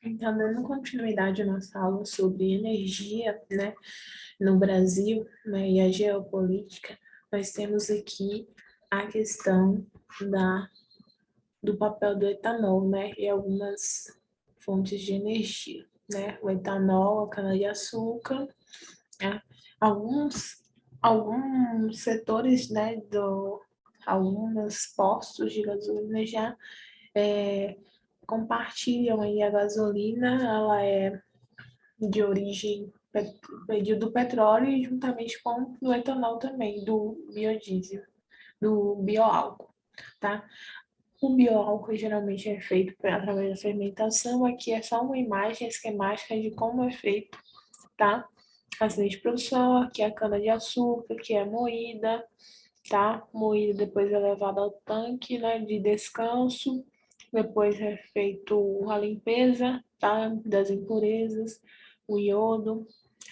Então, dando continuidade à nossa aula sobre energia, né, no Brasil, né, e a geopolítica, nós temos aqui a questão do papel do etanol, né, e algumas fontes de energia, né, o etanol, a cana-de-açúcar, né, alguns, alguns setores, né, alguns postos de gasolina já compartilham aí a gasolina, ela é de origem do petróleo e juntamente com o etanol também, do biodiesel, do bioálcool, tá? O bioálcool geralmente é feito através da fermentação, aqui é só uma imagem esquemática de como é feito, tá? A de produção, aqui é a cana-de-açúcar, que é moída, tá? Moída, depois é levada ao tanque, né, de descanso, depois é feito a limpeza, tá? Das impurezas, o iodo,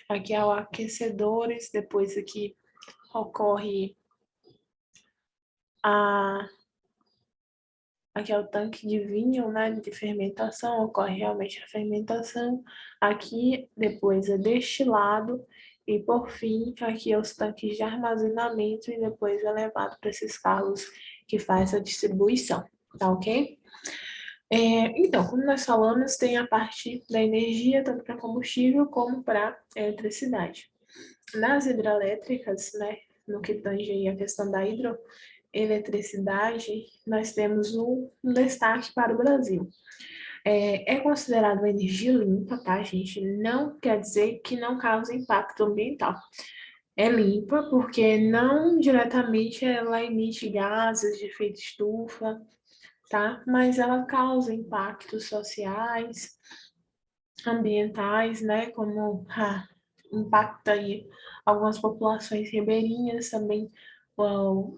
aqui é o aquecedores, depois aqui ocorre a aqui é o tanque de vinho, né, de fermentação, ocorre realmente a fermentação. Aqui depois é destilado e por fim aqui é os tanques de armazenamento e depois é levado para esses carros que faz a distribuição, tá ok? Então, como nós falamos, tem a parte da energia, tanto para combustível como para eletricidade. Nas hidrelétricas, né, no que tange aí a questão da hidroeletricidade, nós temos um destaque para o Brasil. É considerado uma energia limpa, tá, gente? Não quer dizer que não causa impacto ambiental. É limpa porque não diretamente ela emite gases de efeito estufa, tá? Mas ela causa impactos sociais, ambientais, né? Como impacta aí algumas populações ribeirinhas também, o,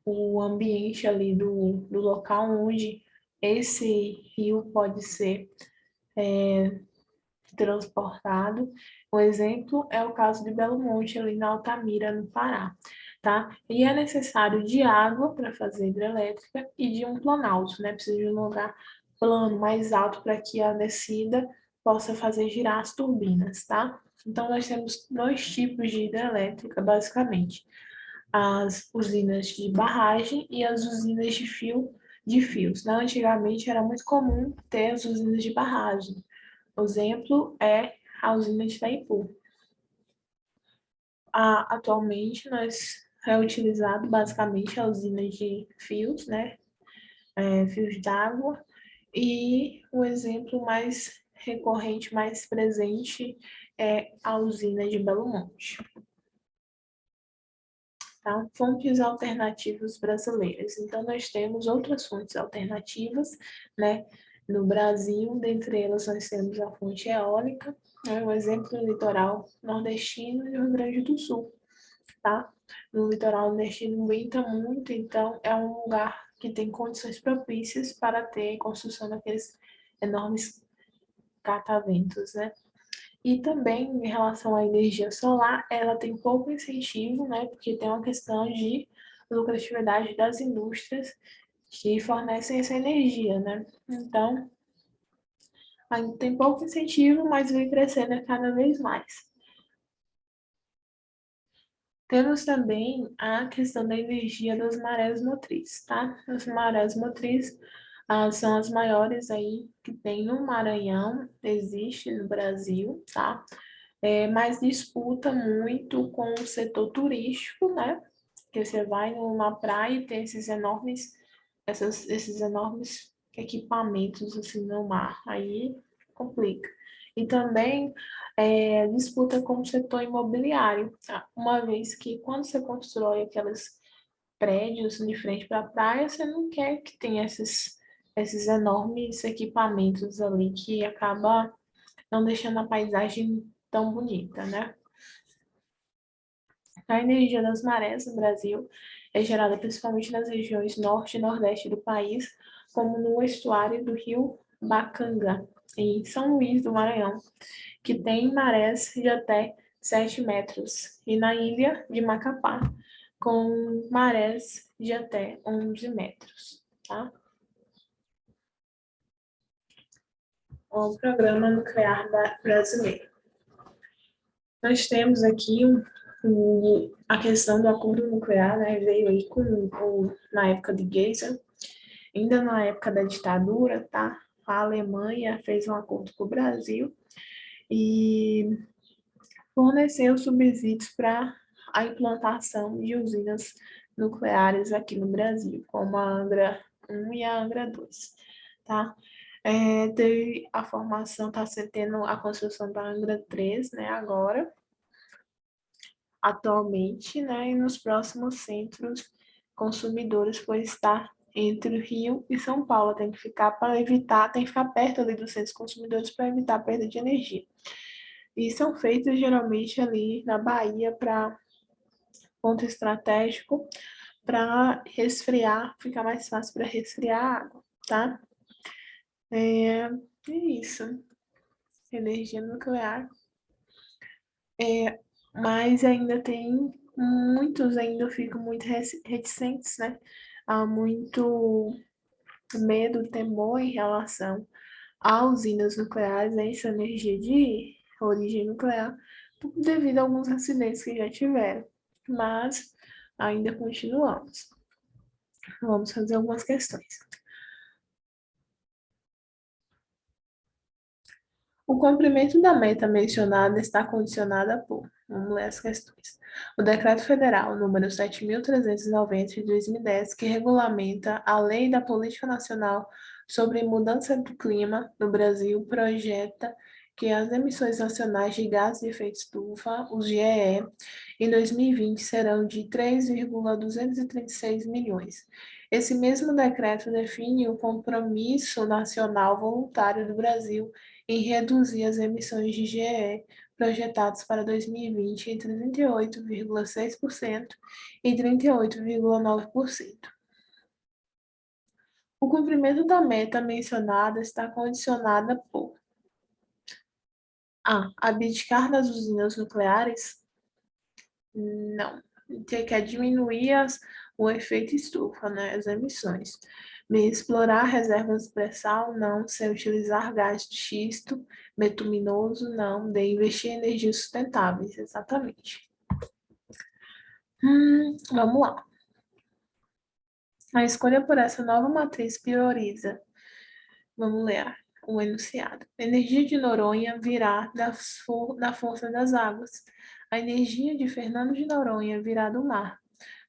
o ambiente ali do local onde esse rio pode ser transportado. O exemplo é o caso de Belo Monte, ali na Altamira, no Pará, tá? E é necessário de água para fazer hidrelétrica e de um planalto, né? Precisa de um lugar plano, mais alto, para que a descida possa fazer girar as turbinas, tá? Então, nós temos dois tipos de hidrelétrica, basicamente. As usinas de barragem e as usinas de fios. Né? Antigamente era muito comum ter as usinas de barragem, o exemplo é a usina de Itaipu. Atualmente, nós é utilizado basicamente a usina de fios, né? Fios d'água. E o exemplo mais recorrente, mais presente, é a usina de Belo Monte. Tá? Fontes alternativas brasileiras. Então, nós temos outras fontes alternativas, né? No Brasil, dentre elas, nós temos a fonte eólica, né? Um exemplo no litoral nordestino e Rio Grande do Sul, tá? No litoral nordestino venta muito, então é um lugar que tem condições propícias para ter construção daqueles enormes cataventos, né? E também, em relação à energia solar, ela tem pouco incentivo, né, porque tem uma questão de lucratividade das indústrias que fornecem essa energia, né? Então, ainda tem pouco incentivo, mas vem crescendo cada vez mais. Temos também a questão da energia das marés motrizes, tá? As marés motrizes são as maiores aí que tem no Maranhão, existe no Brasil, tá? Mas disputa muito com o setor turístico, né? Que você vai numa praia e tem esses enormes equipamentos assim no mar, aí complica. E também disputa com o setor imobiliário, tá? Uma vez que quando você constrói aqueles prédios de frente para a praia, você não quer que tenha esses enormes equipamentos ali que acaba não deixando a paisagem tão bonita, né? A energia das marés no Brasil é gerada principalmente nas regiões norte e nordeste do país, como no estuário do rio Bacanga, em São Luís do Maranhão, que tem marés de até 7 metros, e na ilha de Macapá, com marés de até 11 metros. Tá? ao Programa Nuclear Brasileiro. Nós temos aqui a questão do acordo nuclear, né, veio aí na época de Geisel, ainda na época da ditadura, tá? A Alemanha fez um acordo com o Brasil e forneceu subsídios para a implantação de usinas nucleares aqui no Brasil, como a Angra 1 e a Angra 2, tá? Teve a formação, está tendo a construção da Angra 3, né, agora, atualmente, né, e nos próximos centros consumidores, pois está entre o Rio e São Paulo, tem que ficar para evitar, tem que ficar perto ali dos centros consumidores para evitar a perda de energia. E são feitos geralmente ali na Bahia para ponto estratégico para resfriar, ficar mais fácil para resfriar a água, tá? É isso. Energia nuclear. Mas ainda tem muitos ainda ficam muito reticentes, né? Há muito medo, temor em relação a usinas nucleares, a essa energia de origem nuclear, devido a alguns acidentes que já tiveram. Mas ainda continuamos. Vamos fazer algumas questões. O cumprimento da meta mencionada está condicionada por, vamos ler as questões. O Decreto Federal número 7.390 de 2010, que regulamenta a Lei da Política Nacional sobre Mudança do Clima no Brasil, projeta que as emissões nacionais de gases de efeito estufa, os GEE, em 2020 serão de 3,236 milhões. Esse mesmo decreto define o compromisso nacional voluntário do Brasil em reduzir as emissões de GE projetadas para 2020 entre 38,6% e 38,9%. O cumprimento da meta mencionada está condicionada por a. Abdicar das usinas nucleares? Não. Quer diminuir o efeito estufa, né, as emissões. B. Explorar reservas de pré-sal? Não. C. Utilizar gás de xisto betuminoso? Não. D. Investir em energias sustentáveis? Exatamente. Vamos lá. A escolha por essa nova matriz prioriza. Vamos ler o enunciado. A energia de Noronha virá da força das águas. A energia de Fernando de Noronha virá do mar,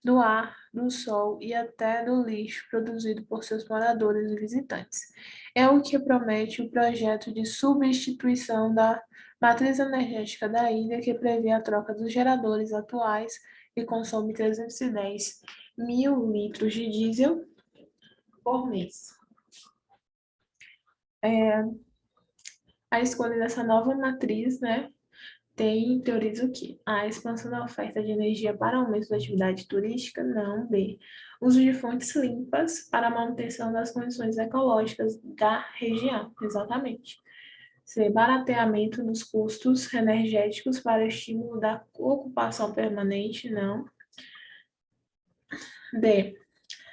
do ar, do sol e até do lixo produzido por seus moradores e visitantes. É o que promete o projeto de substituição da matriz energética da ilha, que prevê a troca dos geradores atuais, que consomem 310 mil litros de diesel por mês. A escolha dessa nova matriz, né, teoriza o quê? A expansão da oferta de energia para aumento da atividade turística? Não. B. Uso de fontes limpas para a manutenção das condições ecológicas da região? Exatamente. C. Barateamento dos custos energéticos para estímulo da ocupação permanente? Não. D.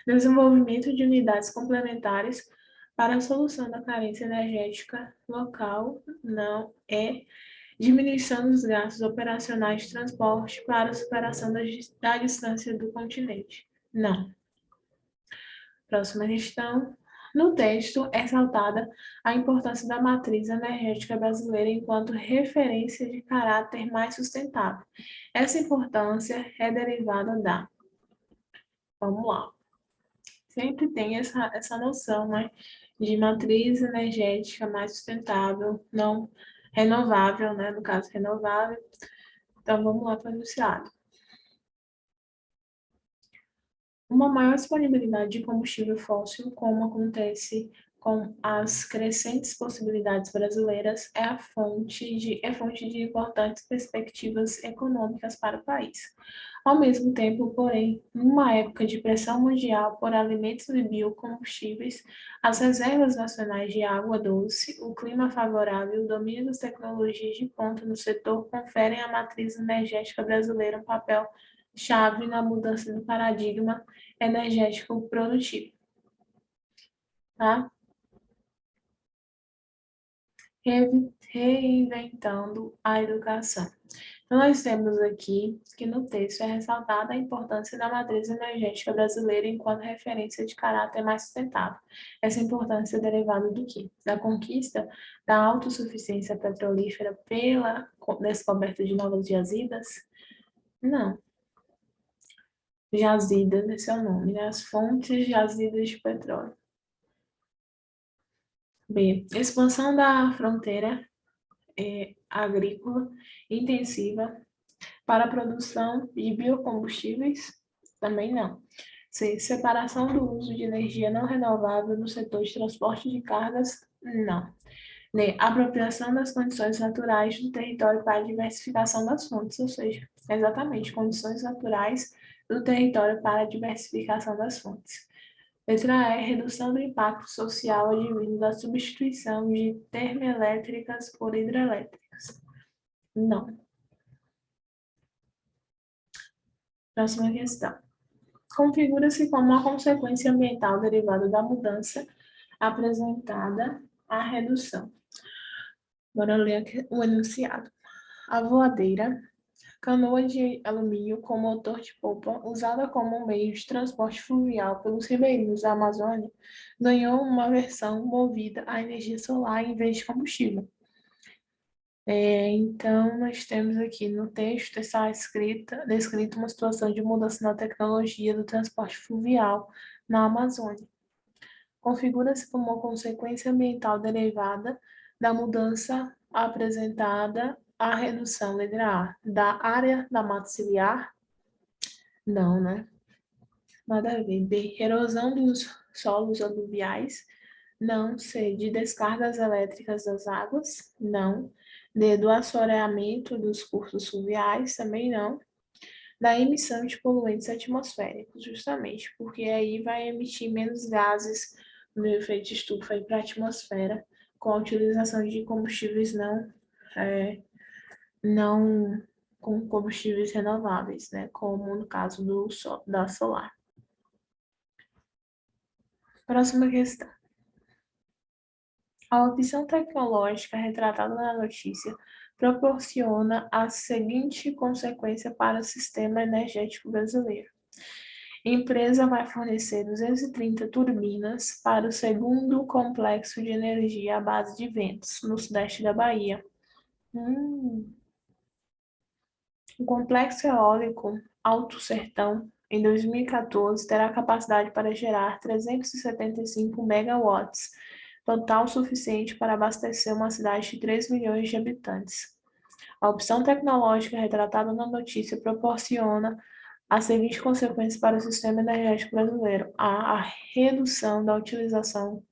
Desenvolvimento de unidades complementares para a solução da carência energética local? Não. E. Diminuição dos gastos operacionais de transporte para a superação da distância do continente? Não. Próxima questão. No texto, é ressaltada a importância da matriz energética brasileira enquanto referência de caráter mais sustentável. Essa importância é derivada da. Vamos lá. Sempre tem essa noção, né, de matriz energética mais sustentável, não renovável, né, no caso renovável. Então, vamos lá para o enunciado. Uma maior disponibilidade de combustível fóssil, como acontece com as crescentes possibilidades brasileiras, é fonte de importantes perspectivas econômicas para o país. Ao mesmo tempo, porém, numa época de pressão mundial por alimentos e biocombustíveis, as reservas nacionais de água doce, o clima favorável e o domínio das tecnologias de ponta no setor conferem à matriz energética brasileira um papel chave na mudança do paradigma energético produtivo, tá? reinventando a educação. Então, nós temos aqui que no texto é ressaltada a importância da matriz energética brasileira enquanto referência de caráter mais sustentável. Essa importância é derivada do quê? Da conquista da autossuficiência petrolífera pela descoberta de novas jazidas? Não. Jazidas, esse é o nome, né? As fontes jazidas de petróleo. B. Expansão da fronteira agrícola intensiva para a produção de biocombustíveis? Também não. C. Separação do uso de energia não renovável no setor de transporte de cargas? Não. D. Apropriação das condições naturais do território para a diversificação das fontes, ou seja, exatamente, condições naturais do território para a diversificação das fontes. Letra E. Redução do impacto social advindo da substituição de termoelétricas por hidrelétricas? Não. Próxima questão. Configura-se como uma consequência ambiental derivada da mudança apresentada a redução. Bora ler aqui o enunciado. A voadeira, canoa de alumínio com motor de polpa, usada como meio de transporte fluvial pelos ribeirinhos da Amazônia, ganhou uma versão movida a energia solar em vez de combustível. Então, nós temos aqui no texto, está descrita uma situação de mudança na tecnologia do transporte fluvial na Amazônia. Configura-se como uma consequência ambiental derivada da mudança apresentada à redução, letra A, da área da mata ciliar? Não, né? Nada a ver. B, erosão dos solos aluviais? Não. C, de descargas elétricas das águas? Não. D, do assoreamento dos cursos fluviais? Também não. Da emissão de poluentes atmosféricos, justamente, porque aí vai emitir menos gases no efeito de estufa para a atmosfera, com a utilização de combustíveis não com combustíveis renováveis, né, como no caso da solar. Próxima questão. A opção tecnológica retratada na notícia proporciona a seguinte consequência para o sistema energético brasileiro. A empresa vai fornecer 230 turbinas para o segundo complexo de energia à base de ventos, no sudeste da Bahia. O complexo eólico Alto Sertão, em 2014, terá capacidade para gerar 375 megawatts, total suficiente para abastecer uma cidade de 3 milhões de habitantes. A opção tecnológica retratada na notícia proporciona as seguintes consequências para o sistema energético brasileiro: a redução da utilização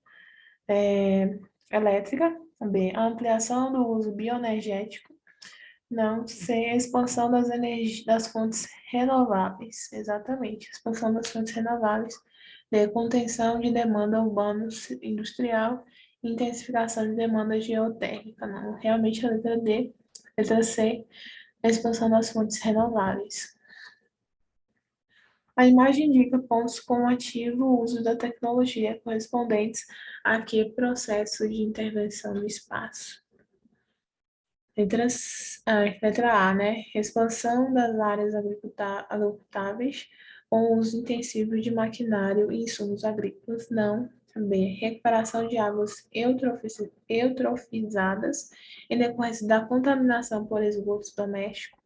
elétrica, B, a ampliação do uso bioenergético, não, C, a expansão das fontes renováveis, exatamente, expansão das fontes renováveis, D, contenção de demanda urbana industrial, intensificação de demanda geotérmica, não, realmente a letra D, letra C, a expansão das fontes renováveis. A imagem indica pontos com ativo uso da tecnologia correspondentes a que processo de intervenção no espaço. Letra A, né? Expansão das áreas agricultáveis com uso intensivo de maquinário e insumos agrícolas. Não. B. Recuperação de águas eutrofizadas em decorrência da contaminação por esgotos domésticos.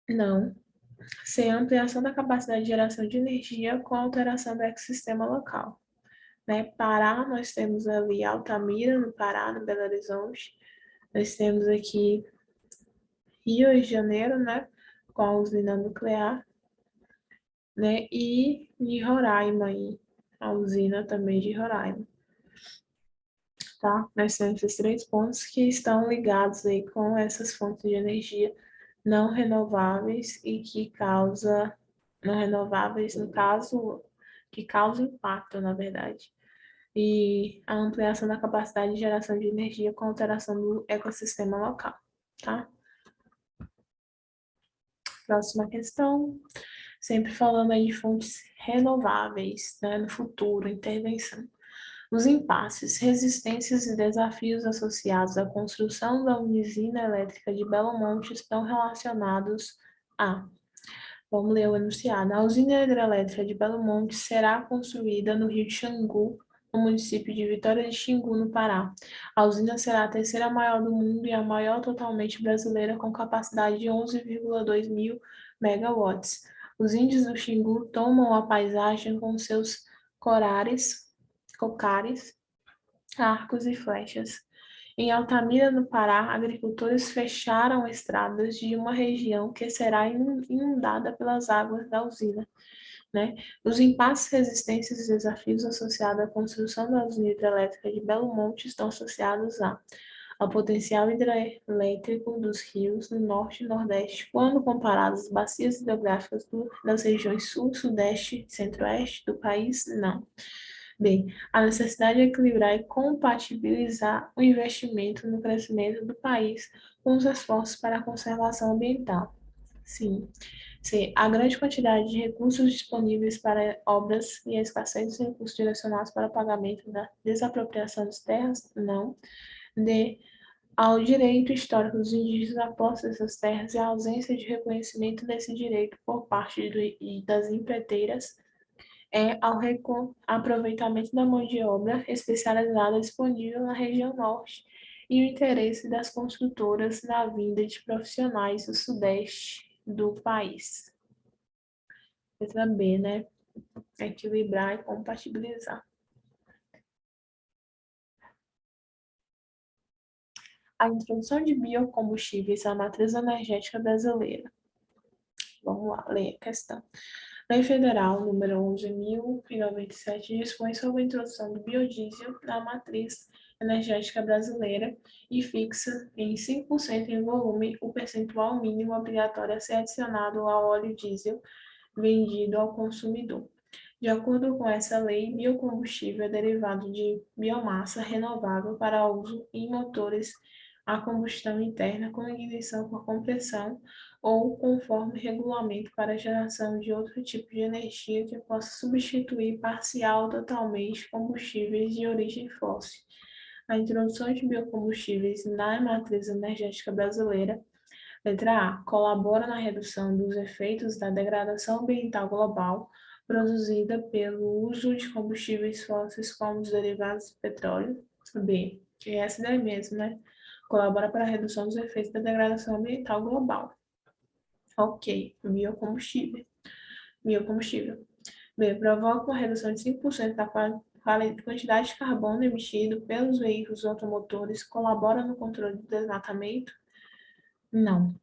Não. C. Ampliação da capacidade de geração de energia com alteração do ecossistema local. Né? Pará, nós temos ali Altamira, no Pará, no Belo Horizonte. Nós temos aqui Rio de Janeiro, né? Com a usina nuclear. Né? E de Roraima, aí, a usina também de Roraima. Tá? Nós temos esses 3 pontos que estão ligados aí com essas fontes de energia não renováveis e que causa não renováveis, no caso, que causa impacto, na verdade. E a ampliação da capacidade de geração de energia com alteração do ecossistema local, tá? Próxima questão. Sempre falando aí de fontes renováveis, né, no futuro, intervenção. Os impasses, resistências e desafios associados à construção da usina elétrica de Belo Monte estão relacionados a. Vamos ler o enunciado. A usina hidrelétrica de Belo Monte será construída no rio de Xingu, no município de Vitória de Xingu, no Pará. A usina será a terceira maior do mundo e a maior totalmente brasileira, com capacidade de 11,2 mil megawatts. Os índios do Xingu tomam a paisagem com seus cocares, arcos e flechas. Em Altamira, no Pará, agricultores fecharam estradas de uma região que será inundada pelas águas da usina, né? Os impasses, resistências e desafios associados à construção da usina hidrelétrica de Belo Monte estão associados ao potencial hidrelétrico dos rios no norte e nordeste, quando comparados às bacias hidrográficas das regiões sul, sudeste e centro-oeste do país, não. B. A necessidade de equilibrar e compatibilizar o investimento no crescimento do país com os esforços para a conservação ambiental. Sim. C. A grande quantidade de recursos disponíveis para obras e a escassez dos recursos direcionados para o pagamento da desapropriação de terras? Não. D. Ao direito histórico dos indígenas à posse dessas terras e a ausência de reconhecimento desse direito por parte das empreiteiras ao aproveitamento da mão de obra especializada disponível na região norte e o interesse das construtoras na vinda de profissionais do sudeste do país. Letra B, né? Equilibrar e compatibilizar. A introdução de biocombustíveis à matriz energética brasileira. Vamos lá, ler a questão. Lei Federal número 11.097 dispõe sobre a introdução do biodiesel na matriz energética brasileira e fixa em 5% em volume o percentual mínimo obrigatório a ser adicionado ao óleo diesel vendido ao consumidor. De acordo com essa lei, biocombustível é derivado de biomassa renovável para uso em motores a combustão interna com ignição por compressão ou conforme regulamento para a geração de outro tipo de energia que possa substituir parcial ou totalmente combustíveis de origem fóssil. A introdução de biocombustíveis na matriz energética brasileira. Letra A. Colabora na redução dos efeitos da degradação ambiental global produzida pelo uso de combustíveis fósseis como os derivados do petróleo. B. E essa daí mesmo, né? Colabora para a redução dos efeitos da degradação ambiental global. Ok, biocombustível. B. Provoca uma redução de 5% da quantidade de carbono emitido pelos veículos automotores. Colabora no controle do desmatamento? Não.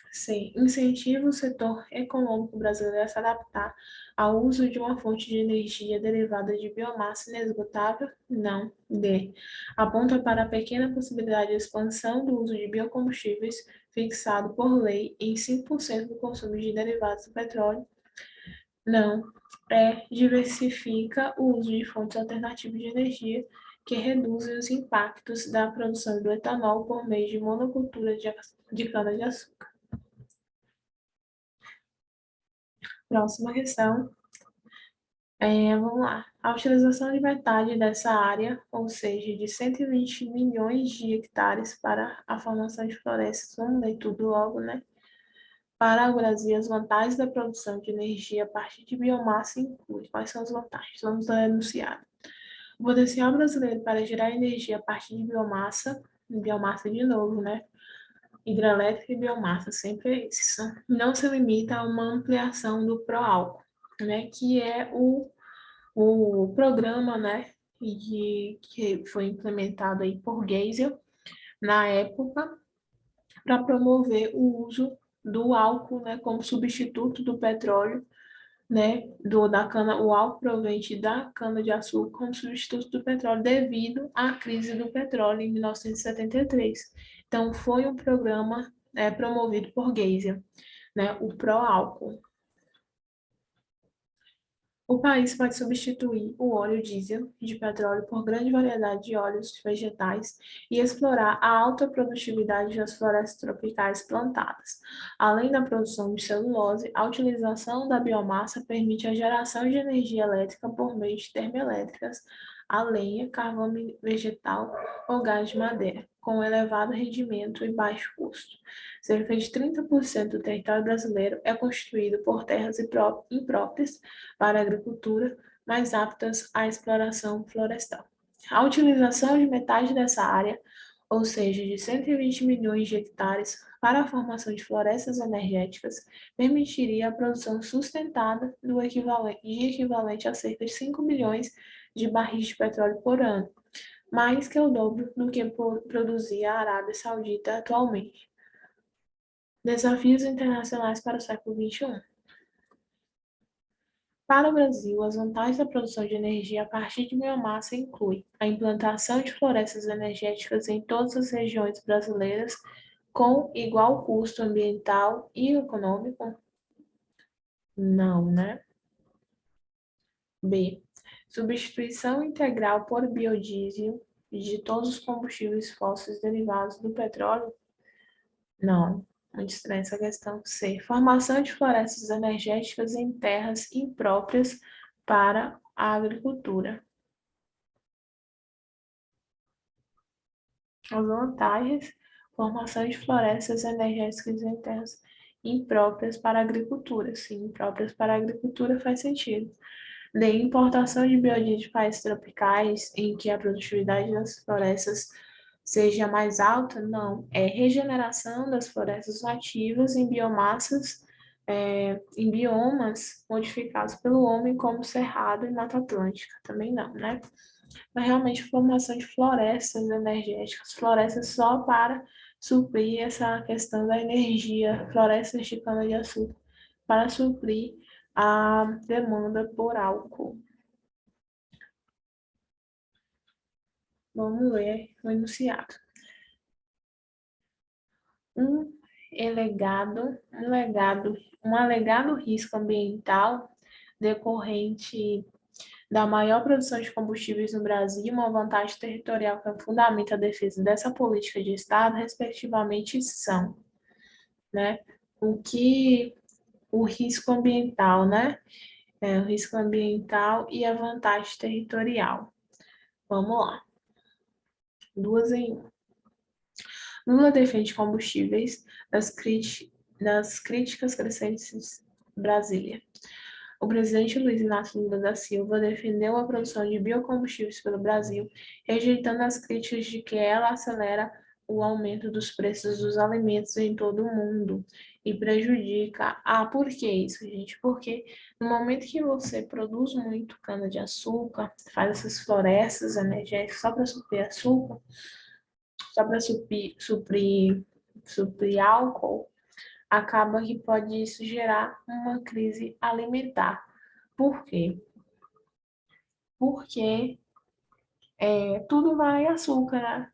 C. Incentiva o setor econômico brasileiro a se adaptar ao uso de uma fonte de energia derivada de biomassa inesgotável? Não. D. Aponta para a pequena possibilidade de expansão do uso de biocombustíveis fixado por lei em 5% do consumo de derivados do petróleo? Não. E. Diversifica o uso de fontes alternativas de energia que reduzem os impactos da produção do etanol por meio de monocultura de cana-de-açúcar. Próxima questão. Vamos lá. A utilização de metade dessa área, ou seja, de 120 milhões de hectares para a formação de florestas, vamos ler tudo logo, né? Para o Brasil, as vantagens da produção de energia a partir de biomassa incluem. Quais são as vantagens? Vamos ler o enunciado. O potencial brasileiro para gerar energia a partir de biomassa de novo, né? Hidrelétrica e biomassa, sempre é isso. Não se limita a uma ampliação do pró-álcool, né? Que é o programa, né? Que foi implementado aí por Geisel na época para promover o uso do álcool, né? Como substituto do petróleo, né, da cana, o álcool proveniente da cana-de-açúcar como substituto do petróleo devido à crise do petróleo em 1973. Então, foi um programa promovido por Geisel, né, o pró-álcool. O país pode substituir o óleo diesel de petróleo por grande variedade de óleos vegetais e explorar a alta produtividade das florestas tropicais plantadas. Além da produção de celulose, a utilização da biomassa permite a geração de energia elétrica por meio de termoelétricas a lenha, carvão vegetal ou gás de madeira, com elevado rendimento e baixo custo. Cerca de 30% do território brasileiro é constituído por terras impróprias para a agricultura, mais aptas à exploração florestal. A utilização de metade dessa área, ou seja, de 120 milhões de hectares, para a formação de florestas energéticas, permitiria a produção sustentada equivalente a cerca de 5 milhões de barris de petróleo por ano, mais que o dobro do que produzia a Arábia Saudita atualmente. Desafios internacionais para o século XXI. Para o Brasil, as vantagens da produção de energia a partir de biomassa incluem a implantação de florestas energéticas em todas as regiões brasileiras com igual custo ambiental e econômico? Não, né? B. Substituição integral por biodiesel de todos os combustíveis fósseis derivados do petróleo? Não. Muito estranha essa questão. C. Formação de florestas energéticas em terras impróprias para a agricultura. As vantagens: formação de florestas energéticas em terras impróprias para a agricultura. Sim, impróprias para a agricultura faz sentido. D. Importação de biodiesel de países tropicais em que a produtividade das florestas seja mais alta? Não. É regeneração das florestas nativas em biomassas, em biomas modificados pelo homem, como Cerrado e Mata Atlântica. Também não, né? Mas realmente formação de florestas energéticas, florestas só para suprir essa questão da energia, florestas de cana-de-açúcar, para suprir a demanda por álcool. Vamos ler o enunciado. Um um alegado risco ambiental decorrente da maior produção de combustíveis no Brasil, uma vantagem territorial que fundamenta a defesa dessa política de Estado, respectivamente, são, né? O risco ambiental, né? O risco ambiental e a vantagem territorial. Vamos lá. Duas em uma. Lula defende combustíveis das críticas crescentes Brasília. O presidente Luiz Inácio Lula da Silva defendeu a produção de biocombustíveis pelo Brasil, rejeitando as críticas de que ela acelera o aumento dos preços dos alimentos em todo o mundo e prejudica. Por que isso, gente? Porque no momento que você produz muito cana-de-açúcar, faz essas florestas energéticas só para suprir açúcar, só para suprir álcool, acaba que pode isso gerar uma crise alimentar. Por quê? Porque tudo vai açúcar, né?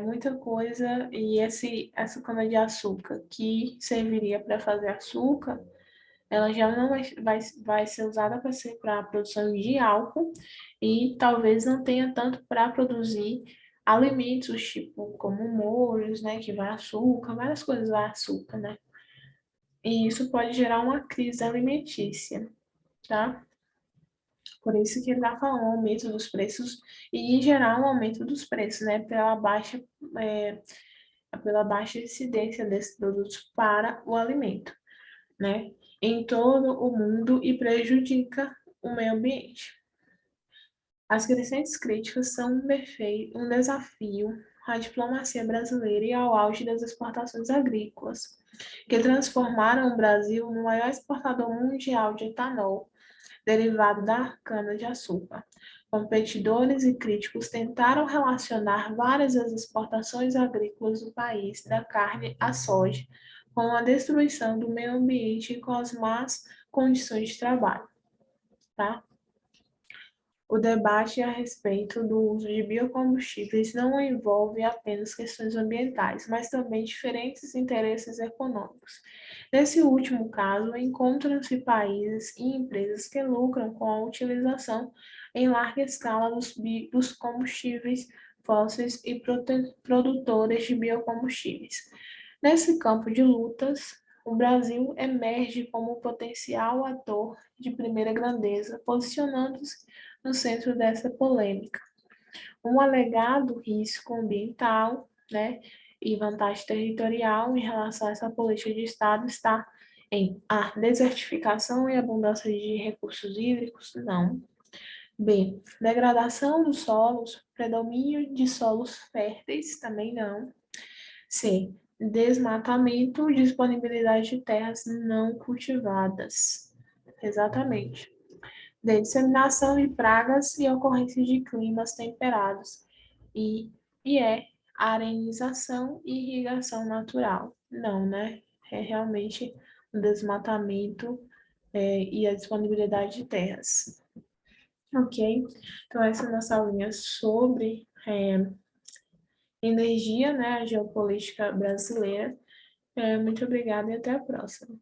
Muita coisa, e essa cana-de-açúcar que serviria para fazer açúcar, ela já não vai ser usada para a produção de álcool e talvez não tenha tanto para produzir alimentos, tipo como molhos, né, que vai açúcar, várias coisas vai açúcar, né? E isso pode gerar uma crise alimentícia, tá? Por isso que ele está falando aumento dos preços e gerar um aumento dos preços, né? É, pela baixa incidência desses produtos para o alimento, né? Em todo o mundo e prejudica o meio ambiente. As crescentes críticas são um desafio à diplomacia brasileira e ao auge das exportações agrícolas, que transformaram o Brasil no maior exportador mundial de etanol, derivado da cana-de-açúcar. Competidores e críticos tentaram relacionar várias das exportações agrícolas do país, da carne à soja, com a destruição do meio ambiente e com as más condições de trabalho. Tá? O debate a respeito do uso de biocombustíveis não envolve apenas questões ambientais, mas também diferentes interesses econômicos. Nesse último caso, encontram-se países e empresas que lucram com a utilização em larga escala dos combustíveis fósseis e produtores de biocombustíveis. Nesse campo de lutas, o Brasil emerge como potencial ator de primeira grandeza, posicionando-se no centro dessa polêmica. Um alegado risco ambiental, né, e vantagem territorial em relação a essa política de Estado está em A, desertificação e abundância de recursos hídricos? Não. B, degradação dos solos, predomínio de solos férteis? Também não. C, desmatamento, disponibilidade de terras não cultivadas? Exatamente. D, disseminação de pragas e ocorrência de climas temperados? E é arenização e irrigação natural? Não, né? É realmente o desmatamento e a disponibilidade de terras. Ok? Então, essa é a nossa aulinha sobre energia, né? A geopolítica brasileira. Muito obrigada e até a próxima.